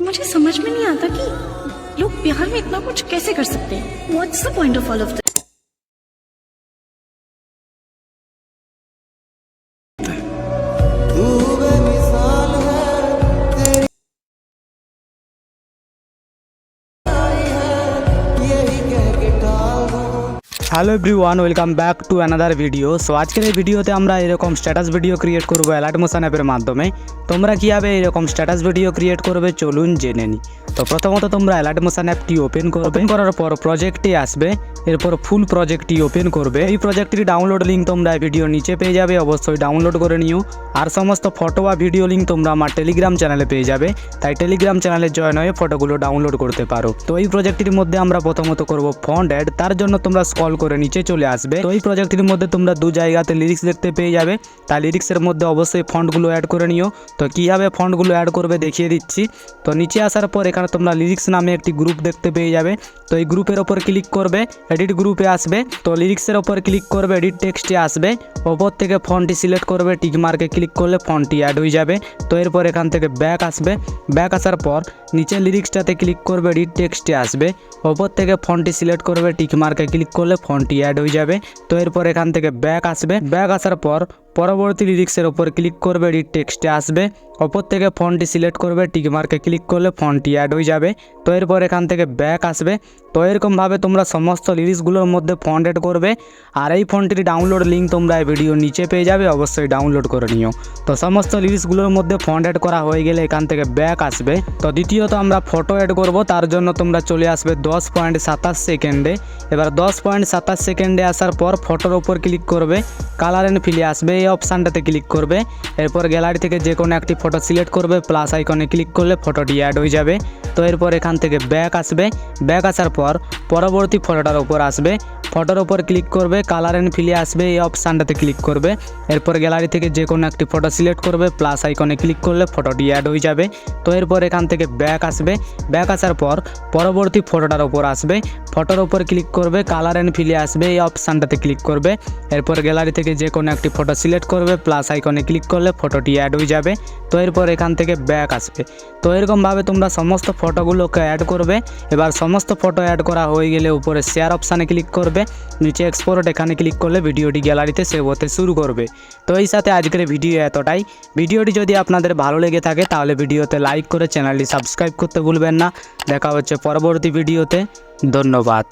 मुझे समझ में नहीं आता कि लोग प्यार में इतना कुछ कैसे कर सकते हैं। What's the point of all of this. Hello everyone, welcome back to another video. So আজকের এই ভিডিওতে আমরা এরকম স্ট্যাটাস ভিডিও ক্রিয়েট করব অ্যালার্ট মোশন অ্যাপের মাধ্যমে। তোমরা কীভাবে এরকম স্ট্যাটাস ভিডিও ক্রিয়েট করবে চলুন জেনে নিই। তো প্রথমত তোমরা অ্যালার্ট মোশন অ্যাপটি ওপেন করার পর প্রজেক্টে আসবে, এরপর ফুল প্রজেক্টটি ওপেন করবে। এই প্রজেক্টটির ডাউনলোড লিঙ্ক তোমরা ভিডিও নিচে পেয়ে যাবে, অবশ্যই ডাউনলোড করে নিও। আর সমস্ত ফটো বা ভিডিও লিঙ্ক তোমরা আমার টেলিগ্রাম চ্যানেলে পেয়ে যাবে, তাই টেলিগ্রাম চ্যানেলে জয়েন হয়ে ফটোগুলো ডাউনলোড করতে পারো। তো এই প্রজেক্টটির মধ্যে আমরা প্রথমত করব ফন্ট অ্যাড। তার জন্য তোমরা স্ক্রল করে নিচে চলে আসবে। তো এই প্রজেক্টটির মধ্যে তোমরা দু জায়গাতে লিরিক্স দেখতে পেয়ে যাবে, তাই লিরিক্সের মধ্যে অবশ্যই ফন্টগুলো অ্যাড করে নিও। তো কীভাবে ফন্টগুলো অ্যাড করবে দেখিয়ে দিচ্ছি। তো নিচে আসার পর এখানে তোমরা লিরিক্স নামে একটি গ্রুপ দেখতে পেয়ে যাবে। তো এই গ্রুপের ওপর ক্লিক করবে, এডিট গ্রুপে আসবে। তো লিরিক্সের ওপর ক্লিক করবে, এডিট টেক্সটে আসবে, ওপর থেকে ফন্টটি সিলেক্ট করবে, টিক মার্কে ক্লিক করলে ফন্টটি অ্যাড হয়ে যাবে। তো এরপর এখান থেকে ব্যাক আসবে, ব্যাক আসার পর নিচে লিরিক্সটাতে ক্লিক করবে, এডিট টেক্সটে আসবে, ওপর থেকে ফন্টটি সিলেক্ট করবে, টিক মার্কে ক্লিক করলে ফন্টটি অ্যাড হয়ে যাবে। তো এরপর এখান থেকে ব্যাক আসবে, ব্যাক আসার পর পরবর্তী লিরিক্সের ওপর ক্লিক করবে, এডিট টেক্সটে আসবে, ওপর থেকে ফন্টটি সিলেক্ট করবে, টিক মার্কে ক্লিক করলে ফন্টটি অ্যাড হয়ে যাবে। তো এরপর এখান থেকে ব্যাক আসবে। তো এরকমভাবে তোমরা সমস্ত লিরিক্সগুলোর মধ্যে ফন্ট অ্যাড করবে। আর এই ফন্টটির ডাউনলোড লিঙ্ক তোমরা এই ভিডিও নিচে পেয়ে যাবে, অবশ্যই ডাউনলোড করে নিও। তো সমস্ত লিরিক্সগুলোর মধ্যে ফন্ট অ্যাড করা হয়ে গেলে এখান থেকে ব্যাক আসবে। তো দ্বিতীয়ত আমরা ফটো অ্যাড করব, তার জন্য তোমরা চলে আসবে 10.27 সেকেন্ডে। এবার 10.27 সেকেন্ডে আসার পর ফটোর ওপর ক্লিক করবে, কালার অ্যান্ড ফিলে আসবে, এই অপশানটাতে ক্লিক করবে। এরপর গ্যালারি থেকে যে কোনো একটি ফটো সিলেক্ট করবে, প্লাস আইকনে ক্লিক করলে ফটোটি অ্যাড হয়ে যাবে। তো এরপর এখান থেকে ব্যাক আসবে, ব্যাক আসার পর পরবর্তী ফটোটার ওপর আসবে, ফটোর ওপর ক্লিক করবে, কালার অ্যান্ড ফিলে আসবে, এই অপশানটাতে ক্লিক করবে। এরপর গ্যালারি থেকে যে কোনো একটি ফটো সিলেক্ট করবে, প্লাস আইকনে ক্লিক করলে ফটোটি অ্যাড হয়ে যাবে। তো এরপর এখান থেকে ব্যাক আসবে, ব্যাক আসার পর পরবর্তী ফটোটার ওপর আসবে, ফটোর ওপর ক্লিক করবে, কালার অ্যান্ড ফিলে আসবে, এই অপশানটাতে ক্লিক করবে। এরপর গ্যালারি থেকে যে কোনো একটি ফটো সিলেক্ট করবে, প্লাস আইকনে ক্লিক করলে ফটোটি অ্যাড হয়ে যাবে। তো এরপর এখান থেকে ব্যাক আসবে। তো এরকমভাবে তোমরা সমস্ত ফটোগুলোকে অ্যাড করবে। এবার সমস্ত ফটো অ্যাড করা হয়ে গেলে উপরে শেয়ার অপশানে ক্লিক করবে, নিচে এক্সপোর্ট এখানে ক্লিক করলে ভিডিওটি গ্যালারিতে সেভ হতে শুরু করবে। তো এই সাথে আজকের ভিডিও এতটাই। ভিডিওটি যদি আপনাদের ভালো লেগে থাকে তাহলে ভিডিওতে লাইক করে চ্যানেলটি সাবস্ক্রাইব করতে ভুলবেন না। দেখা হচ্ছে পরবর্তী ভিডিওতে। ধন্যবাদ।